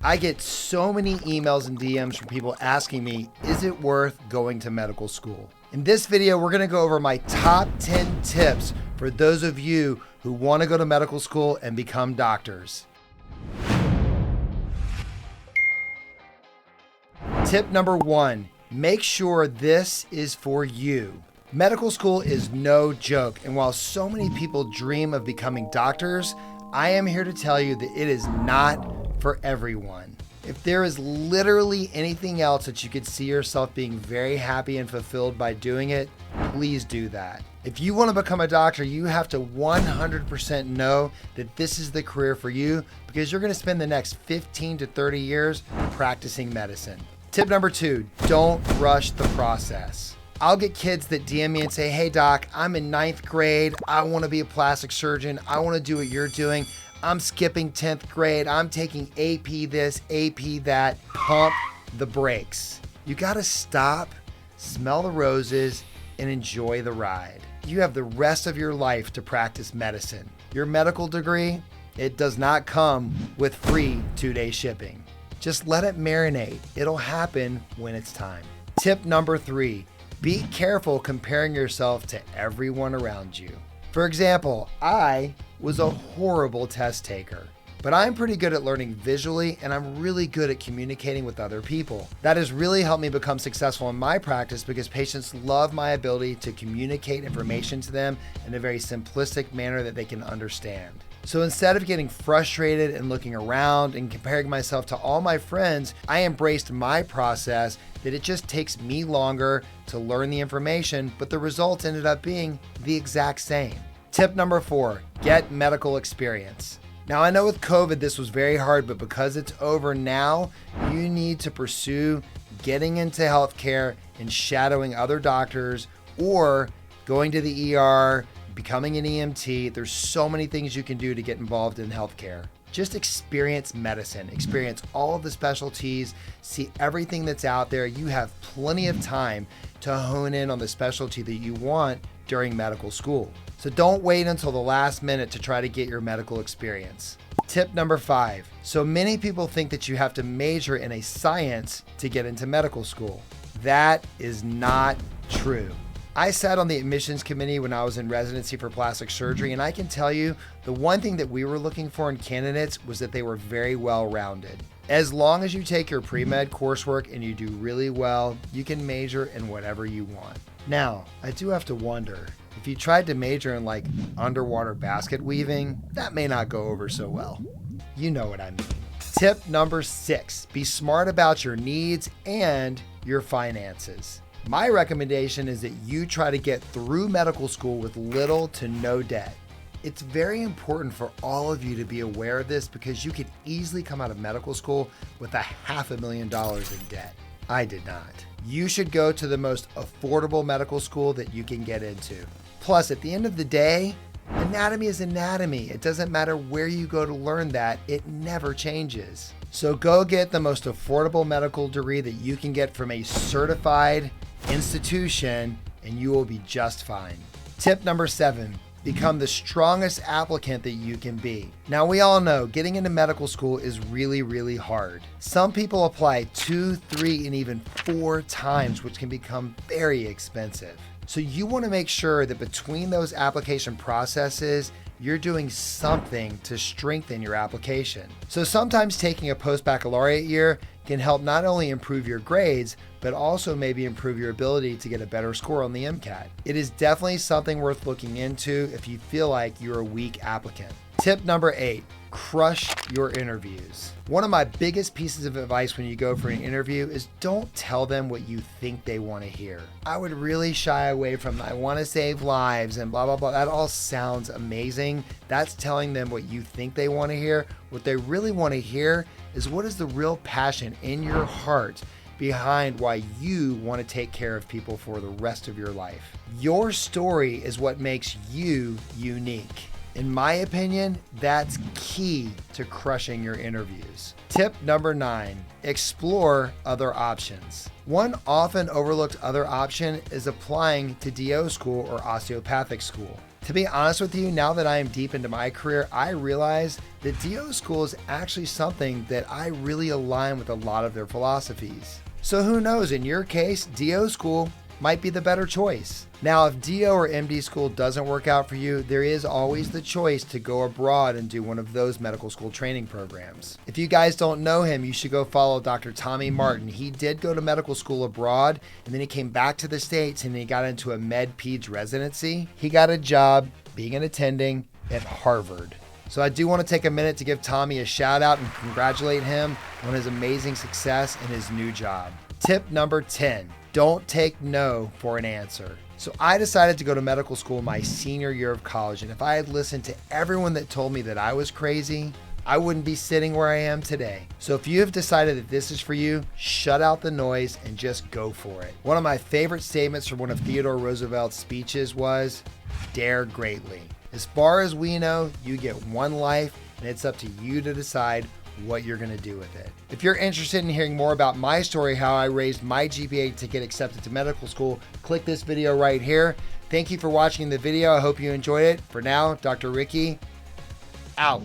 I get so many emails and DMs from people asking me, is it worth going to medical school? In this video, we're gonna go over my top 10 tips for those of you who wanna go to medical school and become doctors. Tip number 1, make sure this is for you. Medical school is no joke, and while so many people dream of becoming doctors, I am here to tell you that it is not for everyone. If there is literally anything else that you could see yourself being very happy and fulfilled by doing it, please do that. If you want to become a doctor, you have to 100% know that this is the career for you because you're going to spend the next 15 to 30 years practicing medicine. Tip number 2, don't rush the process. I'll get kids that DM me and say, hey doc, I'm in 9th grade. I want to be a plastic surgeon. I want to do what you're doing. I'm skipping 10th grade. I'm taking AP this, AP that. Pump the brakes. You got to stop, smell the roses, and enjoy the ride. You have the rest of your life to practice medicine. Your medical degree, it does not come with free 2-day shipping. Just let it marinate. It'll happen when it's time. Tip number 3, be careful comparing yourself to everyone around you. For example, I was a horrible test taker, but I'm pretty good at learning visually and I'm really good at communicating with other people. That has really helped me become successful in my practice because patients love my ability to communicate information to them in a very simplistic manner that they can understand. So instead of getting frustrated and looking around and comparing myself to all my friends, I embraced my process that it just takes me longer to learn the information, but the results ended up being the exact same. Tip number 4, get medical experience. Now I know with COVID this was very hard, but because it's over now, you need to pursue getting into healthcare and shadowing other doctors or going to the ER, becoming an EMT. There's so many things you can do to get involved in healthcare. Just experience medicine, experience all of the specialties, see everything that's out there. You have plenty of time to hone in on the specialty that you want during medical school. So don't wait until the last minute to try to get your medical experience. Tip number 5, so many people think that you have to major in a science to get into medical school. That is not true. I sat on the admissions committee when I was in residency for plastic surgery, and I can tell you the one thing that we were looking for in candidates was that they were very well-rounded. As long as you take your pre-med coursework and you do really well, you can major in whatever you want. Now, I do have to wonder, if you tried to major in like underwater basket weaving, that may not go over so well. You know what I mean. Tip number 6, be smart about your needs and your finances. My recommendation is that you try to get through medical school with little to no debt. It's very important for all of you to be aware of this because you could easily come out of medical school with $500,000 in debt. I did not. You should go to the most affordable medical school that you can get into. Plus, at the end of the day, anatomy is anatomy. It doesn't matter where you go to learn that, it never changes. So go get the most affordable medical degree that you can get from a certified institution and you will be just fine. Tip number 7, become the strongest applicant that you can be. Now we all know getting into medical school is really, really hard. Some people apply 2, 3, and even 4 times, which can become very expensive. So you want to make sure that between those application processes, you're doing something to strengthen your application. So sometimes taking a post-baccalaureate year can help not only improve your grades, but also maybe improve your ability to get a better score on the MCAT. It is definitely something worth looking into if you feel like you're a weak applicant. Tip number 8, crush your interviews. One of my biggest pieces of advice when you go for an interview is don't tell them what you think they want to hear. I would really shy away from I want to save lives and blah, blah, blah. That all sounds amazing. That's telling them what you think they want to hear. What they really want to hear is what is the real passion in your heart behind why you want to take care of people for the rest of your life. Your story is what makes you unique. In my opinion, that's key to crushing your interviews. Tip number 9, explore other options. One often overlooked other option is applying to DO school or osteopathic school. To be honest with you, now that I am deep into my career, I realize that DO school is actually something that I really align with a lot of their philosophies. So who knows, in your case, DO school might be the better choice. Now, if DO or MD school doesn't work out for you, there is always the choice to go abroad and do one of those medical school training programs. If you guys don't know him, you should go follow Dr. Tommy Martin. He did go to medical school abroad, and then he came back to the States and he got into a med-peds residency. He got a job being an attending at Harvard. So I do want to take a minute to give Tommy a shout out and congratulate him on his amazing success in his new job. Tip number 10, don't take no for an answer. So I decided to go to medical school my senior year of college, and if I had listened to everyone that told me that I was crazy, I wouldn't be sitting where I am today. So if you have decided that this is for you, shut out the noise and just go for it. One of my favorite statements from one of Theodore Roosevelt's speeches was, "Dare greatly." As far as we know, you get one life, and it's up to you to decide what you're going to do with it. If you're interested in hearing more about my story, how I raised my GPA to get accepted to medical school, click this video right here. Thank you for watching the video. I hope you enjoyed it. For now, Dr. Ricky, out.